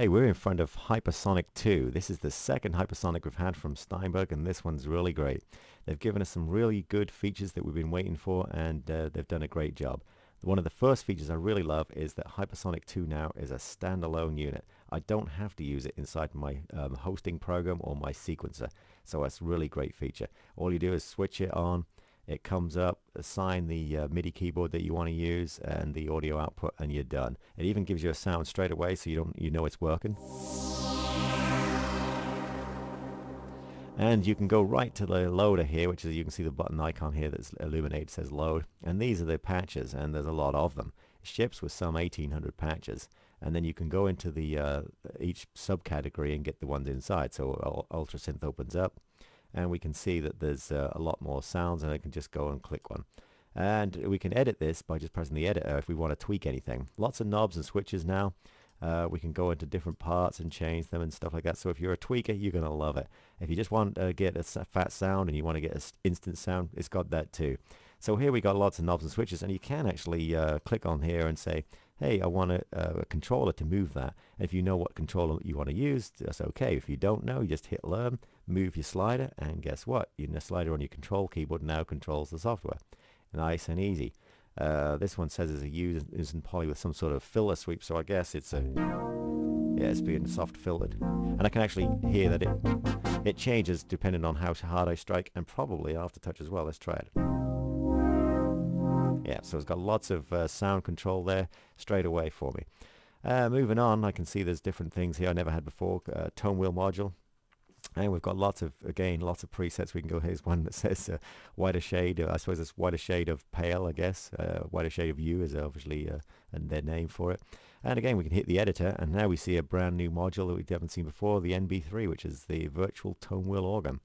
today we're in front of Hypersonic 2. This is the second Hypersonic we've had from Steinberg, and this one's really great. They've given us some really good features that we've been waiting for, and they've done a great job. One of the first features I really love is that Hypersonic 2 now is a standalone unit. I don't have to use it inside my hosting program or my sequencer, so that's a really great feature. All you do is switch it on. It comes up, assign the MIDI keyboard that you want to use and the audio output, and you're done. It even gives you a sound straight away, so you know it's working. And you can go right to the loader here, which is, you can see the button icon here that's illuminated, says load. And these are the patches, and there's a lot of them. It ships with some 1,800 patches. And then you can go into the each subcategory and get the ones inside. So Ultrasynth opens up, and we can see that there's a lot more sounds, and I can just go and click one. And we can edit this by just pressing the editor if we want to tweak anything. Lots of knobs and switches now. We can go into different parts and change them and stuff like that. So if you're a tweaker, you're going to love it. If you just want to get a fat sound and you want to get an instant sound, it's got that too. So here we got lots of knobs and switches, and you can actually click on here and say, hey, I want a controller to move that. And if you know what controller you want to use, that's okay. If you don't know, you just hit learn, move your slider, and guess what? Your slider on your control keyboard now controls the software. Nice and easy. This one says it's using poly with some sort of filter sweep, so I guess it's it's being soft filtered. And I can actually hear that it changes depending on how hard I strike, and probably aftertouch as well. Let's try it. Yeah, so it's got lots of sound control there straight away for me. Moving on, I can see there's different things here I never had before. Tone wheel module. And we've got lots of presets. We can go, here's one that says whiter shade. I suppose it's whiter shade of pale, I guess. Whiter shade of you is obviously their name for it. And again, we can hit the editor, and now we see a brand new module that we haven't seen before, the NB3, which is the virtual tone wheel organ.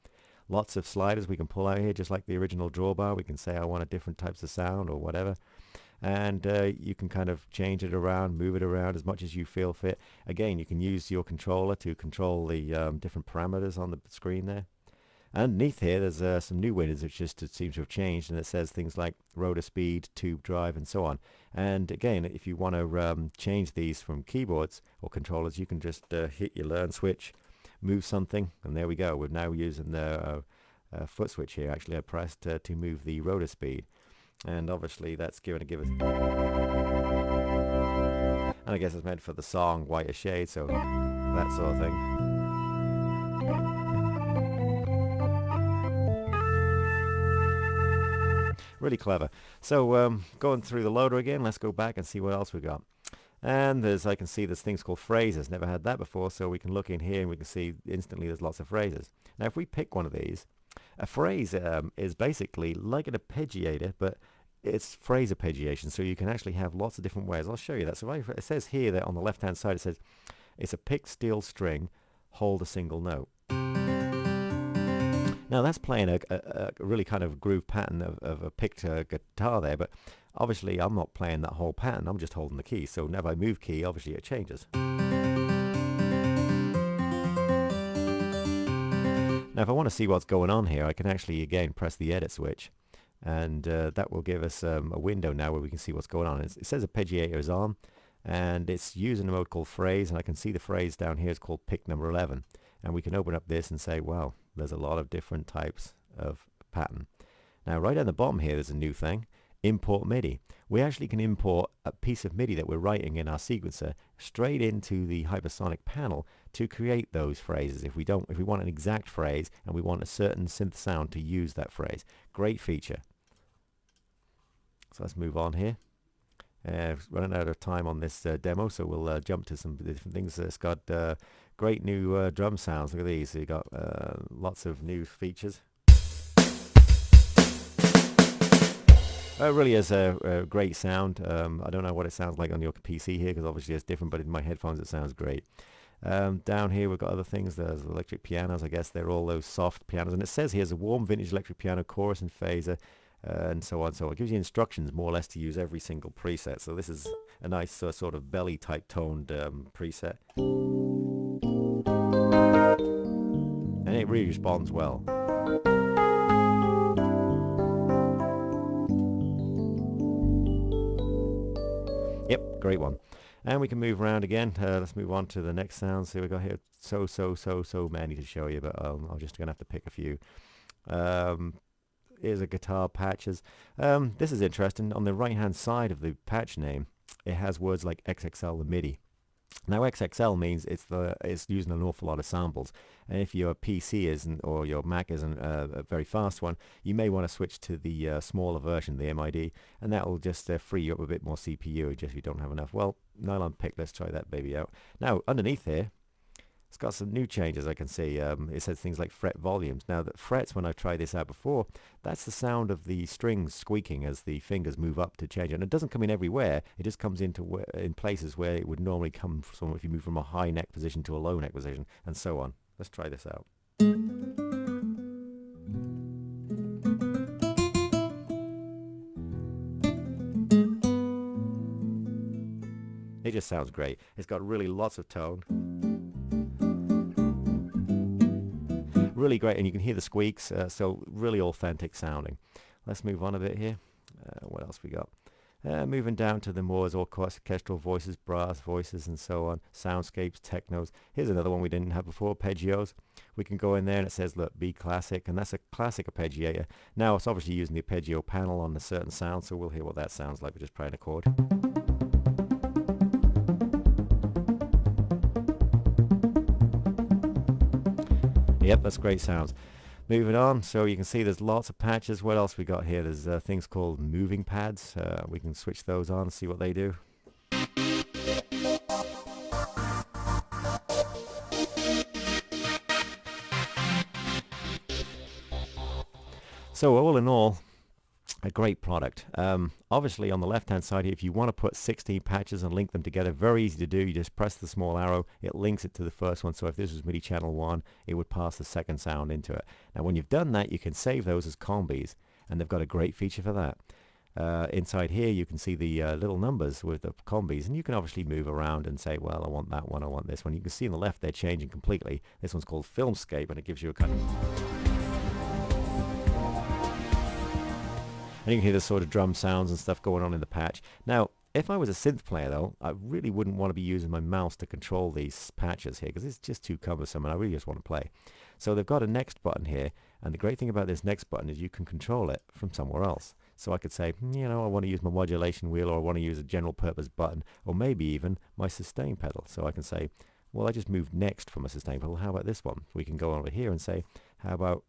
Lots of sliders we can pull out here, just like the original drawbar. We can say I want a different types of sound or whatever. And you can kind of change it around, move it around as much as you feel fit. Again, you can use your controller to control the different parameters on the screen there. Underneath here, there's some new windows which just seem to have changed, and it says things like rotor speed, tube drive, and so on. And again, if you want to change these from keyboards or controllers, you can just hit your learn switch, move something, and there we go. We're now using the foot switch here. Actually, I pressed to move the rotor speed. And obviously that's going to give us, and I guess it's meant for the song Whiter Shade, so that sort of thing. Really clever. So going through the loader again, let's go back and see what else we got. And I can see there's things called phrases. Never had that before, so we can look in here and we can see instantly there's lots of phrases. Now if we pick one of these, a phrase is basically like an arpeggiator, but it's phrase arpeggiation, so you can actually have lots of different ways. I'll show you that. So it says here that on the left hand side it says it's a picked steel string, hold a single note. Now that's playing a really kind of groove pattern of a picked guitar there, but obviously I'm not playing that whole pattern, I'm just holding the key. So whenever I move key, obviously it changes. Now if I want to see what's going on here, I can actually again press the edit switch, and that will give us a window now where we can see what's going on. It says arpeggiator is on, and it's using a mode called phrase, and I can see the phrase down here is called pick number 11, and we can open up this and say, wow, there's a lot of different types of pattern. Now right down the bottom here there's a new thing, import MIDI. We actually can import a piece of MIDI that we're writing in our sequencer straight into the Hypersonic panel to create those phrases if we want an exact phrase and we want a certain synth sound to use that phrase. Great feature. So let's move on here. Running out of time on this demo, so we'll jump to some different things. It's got great new drum sounds. Look at these. So you got lots of new features. It really is a great sound. I don't know what it sounds like on your PC here, because obviously it's different, but in my headphones it sounds great. Down here we've got other things. There's electric pianos. I guess they're all those soft pianos. And it says here's a warm vintage electric piano chorus and phaser, and so on. So it gives you instructions more or less to use every single preset. So this is a nice sort of belly type toned preset. And it really responds well. Yep, great one. And we can move around again. Let's move on to the next sound. See, we got here so many to show you, but I'm just going to have to pick a few. Here's a guitar patches. This is interesting. On the right-hand side of the patch name, it has words like XXL and MIDI. Now XXL means it's using an awful lot of samples, and if your PC isn't or your Mac isn't a very fast one, you may want to switch to the smaller version, the MID, and that will just free you up a bit more CPU just if you don't have enough. Well, nylon pick, let's try that baby out. Now underneath here, it's got some new changes I can see. It says things like fret volumes. Now the frets, when I've tried this out before, that's the sound of the strings squeaking as the fingers move up to change it. And it doesn't come in everywhere. It just comes into in places where it would normally come from if you move from a high neck position to a low neck position, and so on. Let's try this out. It just sounds great. It's got really lots of tone. Really great, and you can hear the squeaks, so really authentic sounding. Let's move on a bit here. What else we got? Moving down to the more orchestral voices, brass voices, and so on. Soundscapes, technos. Here's another one we didn't have before, arpeggios. We can go in there and it says, look, B classic, and that's a classic arpeggiator. Now it's obviously using the arpeggio panel on a certain sound, so we'll hear what that sounds like. We're just playing a chord. Yep, that's great sounds. Moving on, so you can see there's lots of patches. What else we got here? There's things called moving pads. We can switch those on and see what they do. So all in all, a great product. Obviously on the left hand side here, if you want to put 16 patches and link them together, very easy to do. You just press the small arrow, it links it to the first one. So if this was MIDI channel 1, it would pass the second sound into it. Now when you've done that, you can save those as combis, and they've got a great feature for that. Inside here you can see the little numbers with the combis, and you can obviously move around and say, well, I want that one, I want this one. You can see on the left they're changing completely. This one's called Filmscape, and it gives you a kind of... And you can hear the sort of drum sounds and stuff going on in the patch. Now, if I was a synth player though, I really wouldn't want to be using my mouse to control these patches here because it's just too cumbersome and I really just want to play. So they've got a next button here, and the great thing about this next button is you can control it from somewhere else. So I could say, you know, I want to use my modulation wheel, or I want to use a general purpose button, or maybe even my sustain pedal. So I can say, well, I just moved next from a sustain pedal. How about this one? We can go over here and say, how about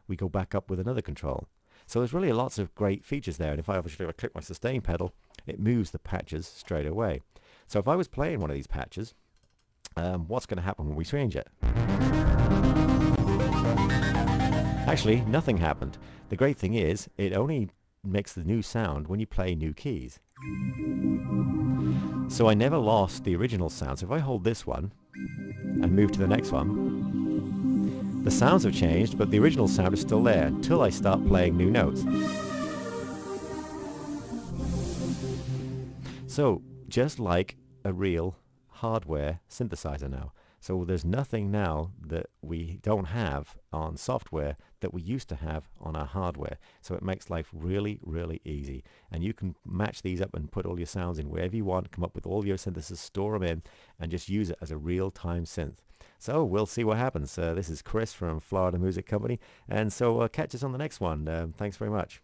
we go back up with another control? So there's really lots of great features there, and if I obviously click my sustain pedal, it moves the patches straight away. So if I was playing one of these patches, what's going to happen when we change it? Actually, nothing happened. The great thing is, it only makes the new sound when you play new keys. So I never lost the original sound. So if I hold this one and move to the next one, the sounds have changed, but the original sound is still there until I start playing new notes. So, just like a real hardware synthesizer now. So there's nothing now that we don't have on software that we used to have on our hardware. So it makes life really, really easy. And you can match these up and put all your sounds in wherever you want, come up with all your synthesis, store them in, and just use it as a real-time synth. So we'll see what happens. This is Chris from Florida Music Company, and so catch us on the next one. Thanks very much.